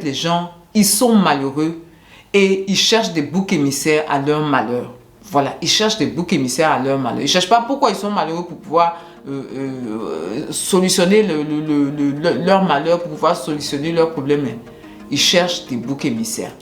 les gens, ils sont malheureux et ils cherchent des boucs émissaires à leur malheur. Voilà, ils cherchent des boucs émissaires à leur malheur. Ils ne cherchent pas pourquoi ils sont malheureux pour pouvoir solutionner leur malheur, pour pouvoir solutionner leurs problèmes. Ils cherchent des boucs émissaires.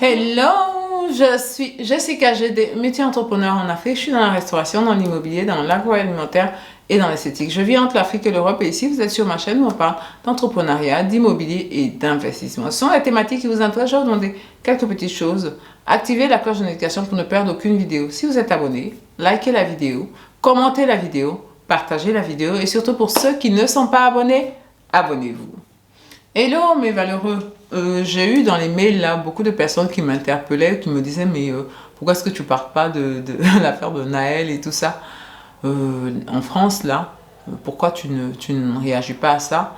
Hello, je suis Jessica, j'ai des multi-entrepreneurs en Afrique. Je suis dans la restauration, dans l'immobilier, dans l'agroalimentaire et dans l'esthétique. Je vis entre l'Afrique et l'Europe et ici, vous êtes sur ma chaîne où on parle d'entrepreneuriat, d'immobilier et d'investissement. Ce sont les thématiques qui vous intéressent. Je vais vous demander quelques petites choses. Activez la cloche de notification pour ne perdre aucune vidéo. Si vous êtes abonné, likez la vidéo, commentez la vidéo, partagez la vidéo et surtout pour ceux qui ne sont pas abonnés, abonnez-vous. Hello mes valeureux, j'ai eu dans les mails là beaucoup de personnes qui m'interpellaient, qui me disaient mais pourquoi est-ce que tu parles pas de l'affaire de Naël et tout ça en France là, pourquoi tu ne réagis pas à ça?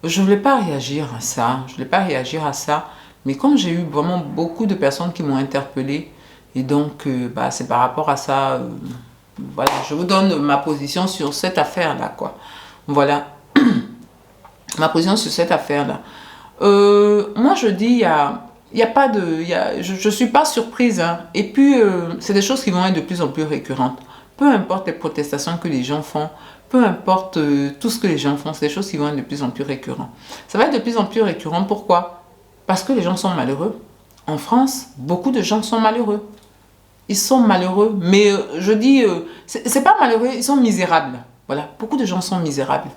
Je ne voulais pas réagir à ça, mais comme j'ai eu vraiment beaucoup de personnes qui m'ont interpellé et donc c'est par rapport à ça, voilà, je vous donne ma position sur cette affaire là quoi, voilà. Ma position sur cette affaire-là. Moi, je dis, je ne suis pas surprise. Hein. Et puis, c'est des choses qui vont être de plus en plus récurrentes. Peu importe les protestations que les gens font, peu importe tout ce que les gens font, c'est des choses qui vont être de plus en plus récurrentes. Ça va être de plus en plus récurrent. Pourquoi? Parce que les gens sont malheureux. En France, beaucoup de gens sont malheureux. Ils sont malheureux. Mais je dis, c'est pas malheureux, ils sont misérables. Voilà, beaucoup de gens sont misérables.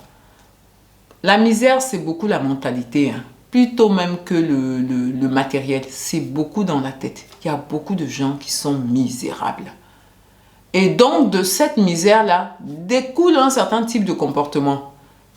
La misère, c'est beaucoup la mentalité, hein. Plutôt même que le matériel. C'est beaucoup dans la tête. Il y a beaucoup de gens qui sont misérables. Et donc, de cette misère-là, découle un certain type de comportement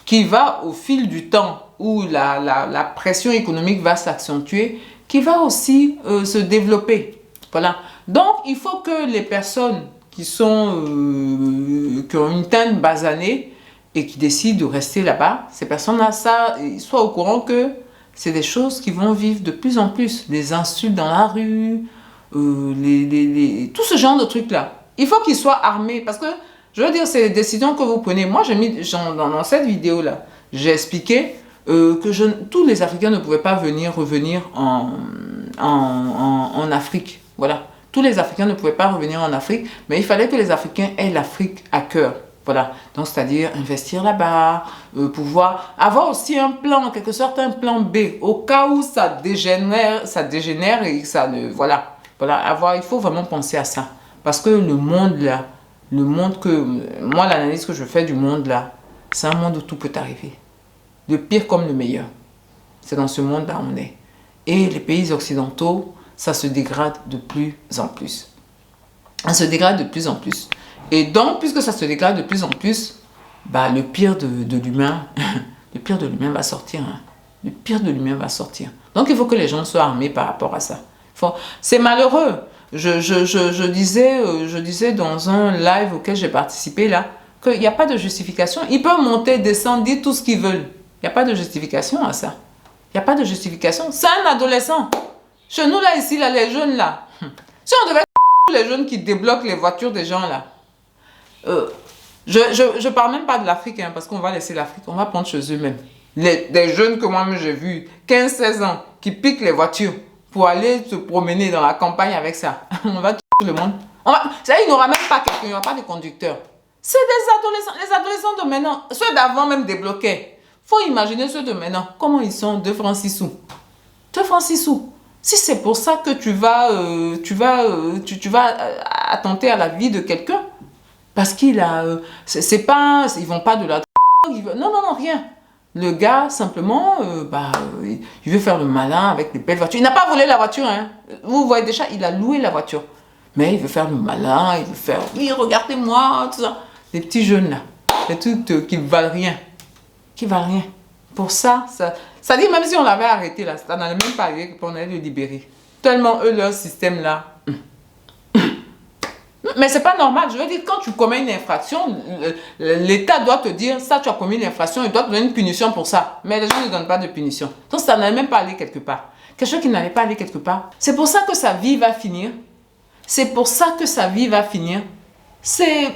qui va, au fil du temps, où la pression économique va s'accentuer, qui va aussi se développer. Voilà. Donc, il faut que les personnes qui ont une teinte basanée, et qui décident de rester là-bas, ces personnes-là, soient au courant que c'est des choses qui vont vivre de plus en plus. Les insultes dans la rue, tout ce genre de trucs-là. Il faut qu'ils soient armés parce que, je veux dire, c'est les décisions que vous prenez. Moi, j'ai mis dans cette vidéo-là, j'ai expliqué que tous les Africains ne pouvaient pas revenir en Afrique. Voilà. Tous les Africains ne pouvaient pas revenir en Afrique, mais il fallait que les Africains aient l'Afrique à cœur. Voilà, donc c'est-à-dire investir là-bas, pouvoir avoir aussi un plan, en quelque sorte un plan B, au cas où ça dégénère et ça ne... Voilà, il faut vraiment penser à ça. Parce que le monde là, moi l'analyse que je fais du monde là, c'est un monde où tout peut arriver. Le pire comme le meilleur. C'est dans ce monde-là où on est. Et les pays occidentaux, ça se dégrade de plus en plus. Ça se dégrade de plus en plus. Et donc, puisque ça se dégrade de plus en plus, le pire de l'humain, le pire de l'humain va sortir. Hein. Le pire de l'humain va sortir. Donc, il faut que les gens soient armés par rapport à ça. C'est malheureux. Je disais dans un live auquel j'ai participé là, qu'il n'y a pas de justification. Ils peuvent monter, descendre, dire tout ce qu'ils veulent. Il n'y a pas de justification à ça. Il n'y a pas de justification. C'est un adolescent. Chez nous là, ici, là, les jeunes là. Si on devait les jeunes qui débloquent les voitures des gens là, je parle même pas de l'Afrique, hein, parce qu'on va laisser l'Afrique, on va prendre chez eux-mêmes. Des jeunes que moi-même j'ai vus, 15-16 ans, qui piquent les voitures pour aller se promener dans la campagne avec ça. On va tout le monde. Il n'y aura même pas quelqu'un, il n'y aura pas de conducteur. C'est des adolescents, les adolescents de maintenant, ceux d'avant même débloqués. Faut imaginer ceux de maintenant, comment ils sont, 2 francs 6 sous. 2 francs 6 sous. Si c'est pour ça que tu vas attenter à la vie de quelqu'un, parce qu'il a... ils vont pas de la drogue, non, rien. Le gars, simplement, il veut faire le malin avec des belles voitures. Il n'a pas volé la voiture, hein. Vous voyez déjà, il a loué la voiture. Mais il veut faire le malin, il veut faire... Oui, regardez-moi, tout ça. Les petits jeunes, là. Les trucs qui valent rien. Qui valent rien. Pour ça dit, même si on l'avait arrêté, là, ça n'allait même pas arriver qu'on allait le libérer. Tellement, eux, leur système, là... Mais c'est pas normal. Je veux dire, quand tu commets une infraction, l'État doit te dire, ça, tu as commis une infraction, il doit te donner une punition pour ça. Mais les gens ne donnent pas de punition. Donc, ça n'allait même pas aller quelque part. Quelque chose qui n'allait pas aller quelque part. C'est pour ça que sa vie va finir. C'est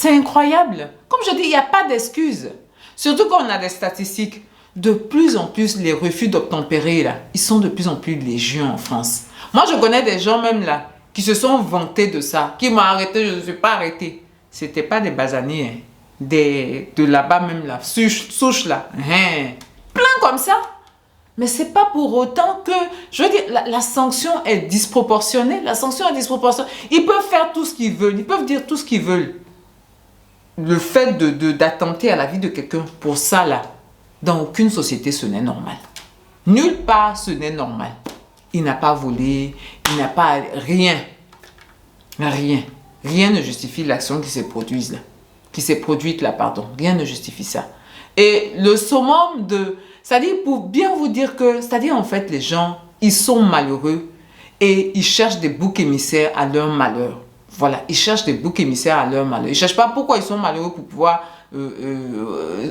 incroyable. Comme je dis, il n'y a pas d'excuse. Surtout quand on a des statistiques. de plus en plus, les refus d'obtempérer, là, ils sont de plus en plus légion en France. Moi, je connais des gens même là, qui se sont vantés de ça, qui m'ont arrêté, je ne suis pas arrêté. C'était pas des basanés, hein. De là-bas même là, souche là, hein. Plein comme ça. Mais c'est pas pour autant que, je veux dire, la sanction est disproportionnée. La sanction est disproportionnée. Ils peuvent faire tout ce qu'ils veulent, ils peuvent dire tout ce qu'ils veulent. Le fait d'attenter à la vie de quelqu'un, pour ça là, dans aucune société ce n'est normal. Nulle part ce n'est normal. Il n'a pas volé, il n'a pas rien. Rien. Rien ne justifie l'action qui s'est produite là. Rien ne justifie ça. Et le summum de... C'est-à-dire, pour bien vous dire que... C'est-à-dire, en fait, les gens, ils sont malheureux et ils cherchent des boucs émissaires à leur malheur. Voilà, ils cherchent des boucs émissaires à leur malheur. Ils ne cherchent pas pourquoi ils sont malheureux pour pouvoir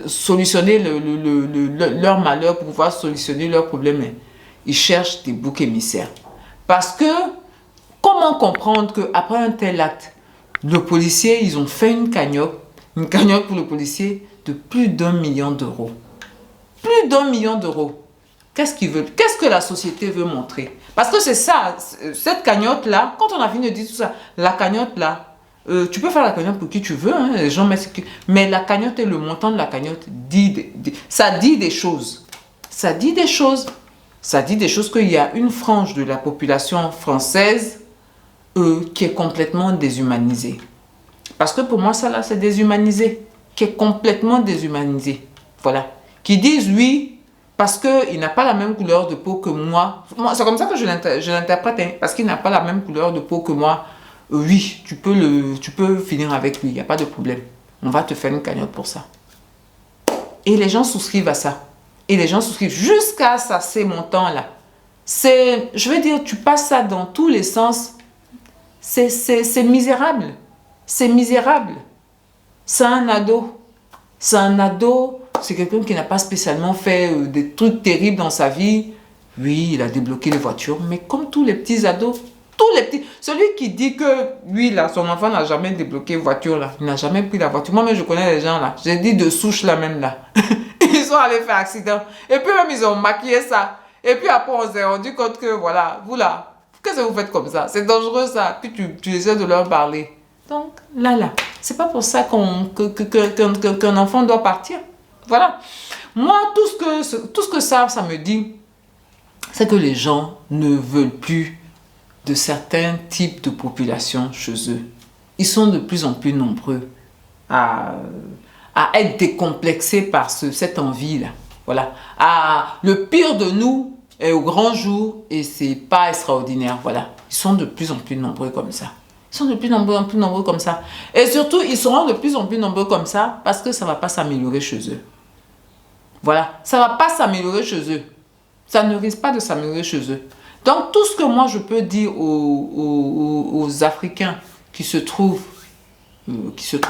solutionner leur malheur, pour pouvoir solutionner leurs problèmes. Ils cherchent des boucs émissaires. Parce que, comment comprendre qu'après un tel acte, le policier, ils ont fait une cagnotte pour le policier de plus d'1 million d'euros. Plus d'1 million d'euros. Qu'est-ce qu'ils veulent? Qu'est-ce que la société veut montrer? Parce que c'est ça, cette cagnotte-là, quand on a fini de dire tout ça, la cagnotte-là, tu peux faire la cagnotte pour qui tu veux, hein, les gens mais la cagnotte et le montant de la cagnotte, ça dit des choses. Ça dit des choses. Ça dit des choses qu'il y a une frange de la population française qui est complètement déshumanisée. Parce que pour moi, ça là, c'est déshumanisé. Qui est complètement déshumanisé. Voilà. Qui disent oui, parce qu'il n'a pas la même couleur de peau que moi. C'est comme ça que je l'interprète, hein, parce qu'il n'a pas la même couleur de peau que moi. Oui, tu peux finir avec lui, il n'y a pas de problème. On va te faire une cagnotte pour ça. Et les gens souscrivent à ça. Et les gens souscrivent jusqu'à ça, ces montants-là. Je veux dire, tu passes ça dans tous les sens. C'est misérable. C'est misérable. C'est un ado. C'est un ado. C'est quelqu'un qui n'a pas spécialement fait des trucs terribles dans sa vie. Oui, il a débloqué les voitures. Mais comme tous les petits ados, celui qui dit que lui, là, son enfant n'a jamais débloqué voiture, là. Il n'a jamais pris la voiture. Moi, même, je connais les gens, là. J'ai dit de souche, là, même, là. Ils sont allés faire accident. Et puis, même, ils ont maquillé ça. Et puis, après, on s'est rendu compte que, voilà, vous, là, qu'est-ce que vous faites comme ça? C'est dangereux, ça. Puis, tu essaies de leur parler. Donc, là, c'est pas pour ça qu'un enfant doit partir. Voilà. Moi, tout ce que ça me dit, c'est que les gens ne veulent plus de certains types de population chez eux. Ils sont de plus en plus nombreux à être décomplexés par cette envie-là. Voilà. Le pire de nous est au grand jour et c'est pas extraordinaire. Voilà. Ils sont de plus en plus nombreux comme ça. Ils sont de plus en plus nombreux comme ça. Et surtout, ils seront de plus en plus nombreux comme ça parce que ça ne va pas s'améliorer chez eux. Voilà. Ça ne va pas s'améliorer chez eux. Ça ne risque pas de s'améliorer chez eux. Donc, tout ce que moi, je peux dire aux Africains qui se trouvent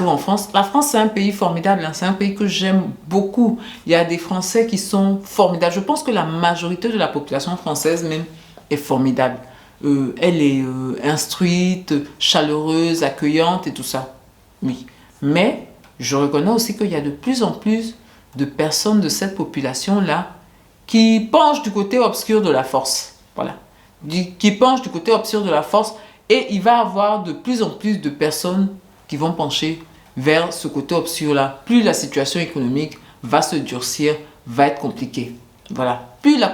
en France, la France, c'est un pays formidable. Hein, c'est un pays que j'aime beaucoup. Il y a des Français qui sont formidables. Je pense que la majorité de la population française même est formidable. Elle est instruite, chaleureuse, accueillante et tout ça. Oui. Mais je reconnais aussi qu'il y a de plus en plus de personnes de cette population-là qui penchent du côté obscur de la force. Voilà. Qui penchent du côté obscur de la force. Et il va y avoir de plus en plus de personnes qui vont pencher vers ce côté obscur-là. Plus la situation économique va se durcir, va être compliquée. Voilà. Plus la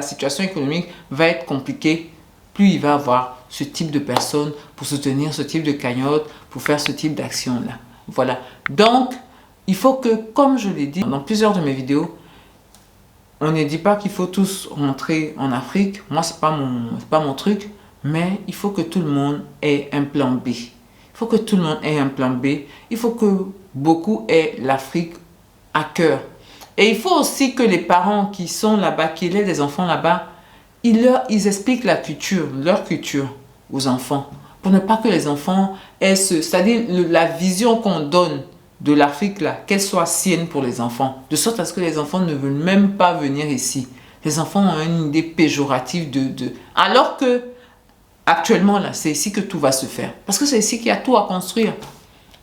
situation économique va être compliquée, plus il va y avoir ce type de personnes pour soutenir ce type de cagnotte, pour faire ce type d'action-là. Voilà. Donc, il faut que, comme je l'ai dit dans plusieurs de mes vidéos, on ne dit pas qu'il faut tous rentrer en Afrique. Moi, c'est pas mon truc. Mais il faut que tout le monde ait un plan B. Il faut que tout le monde ait un plan B. Il faut que beaucoup aient l'Afrique à cœur. Et il faut aussi que les parents qui sont là-bas, qui aient des enfants là-bas, ils expliquent leur culture aux enfants. Pour ne pas que les enfants aient c'est-à-dire la vision qu'on donne de l'Afrique, là, qu'elle soit sienne pour les enfants. De sorte à ce que les enfants ne veulent même pas venir ici. Les enfants ont une idée péjorative alors que, actuellement, là, c'est ici que tout va se faire. Parce que c'est ici qu'il y a tout à construire.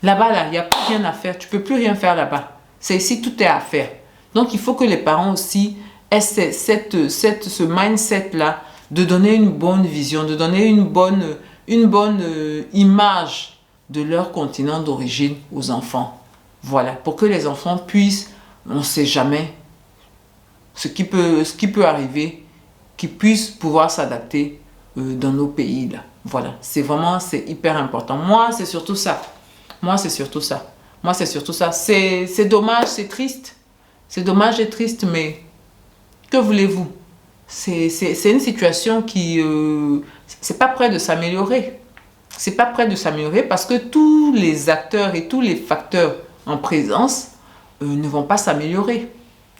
Là-bas, là, il n'y a plus rien à faire. Tu ne peux plus rien faire là-bas. C'est ici, tout est à faire. Donc, il faut que les parents aussi aient ce mindset-là de donner une bonne vision, de donner une bonne image de leur continent d'origine aux enfants. Voilà, pour que les enfants puissent, on ne sait jamais ce qui peut arriver, qu'ils puissent pouvoir s'adapter dans nos pays là. Voilà, c'est hyper important. Moi, c'est surtout ça. C'est dommage, c'est triste. C'est dommage et triste, mais que voulez-vous? C'est une situation qui c'est pas près de s'améliorer. C'est pas près de s'améliorer parce que tous les acteurs et tous les facteurs en présence ne vont pas s'améliorer.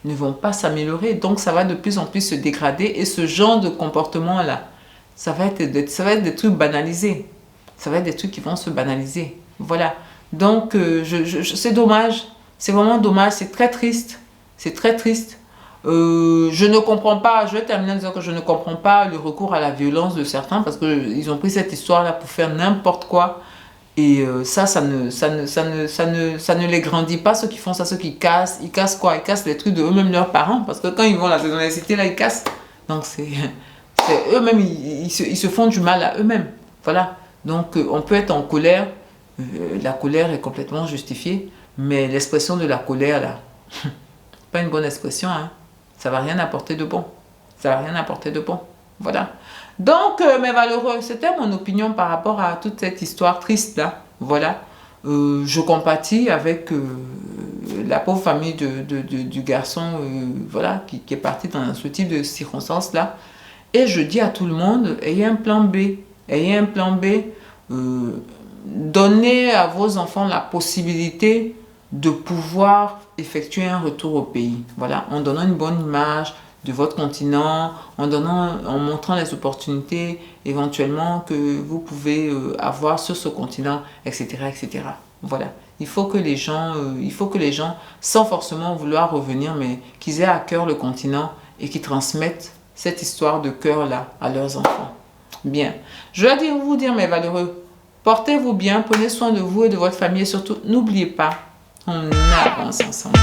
Donc ça va de plus en plus se dégrader et ce genre de comportement-là, ça va être des trucs banalisés. Ça va être des trucs qui vont se banaliser. Voilà. Donc c'est dommage. C'est vraiment dommage. C'est très triste. C'est très triste. Je ne comprends pas, je vais terminer en disant que je ne comprends pas le recours à la violence de certains parce qu'ils ont pris cette histoire-là pour faire n'importe quoi. Et ça ne les grandit pas, ceux qui font ça, ceux qui cassent. Ils cassent quoi? Ils cassent les trucs de eux-mêmes, leurs parents. Parce que quand ils vont à l'université, là, ils cassent. Donc, c'est eux-mêmes, ils se font du mal à eux-mêmes. Voilà. Donc, on peut être en colère. La colère est complètement justifiée. Mais l'expression de la colère, là, pas une bonne expression, hein. Ça va rien apporter de bon. Voilà. Donc, mes valeureux, c'était mon opinion par rapport à toute cette histoire triste là. Voilà. Je compatis avec la pauvre famille du garçon voilà, qui est parti dans ce type de circonstances là. Et je dis à tout le monde, ayez un plan B. Donnez à vos enfants la possibilité de pouvoir effectuer un retour au pays. Voilà, en donnant une bonne image de votre continent, en montrant les opportunités éventuellement que vous pouvez avoir sur ce continent, etc., etc. Voilà, il faut que les gens, sans forcément vouloir revenir, mais qu'ils aient à cœur le continent et qu'ils transmettent cette histoire de cœur-là à leurs enfants. Bien, je vais vous dire, mes valeureux, portez-vous bien, prenez soin de vous et de votre famille et surtout, n'oubliez pas, on avance ensemble.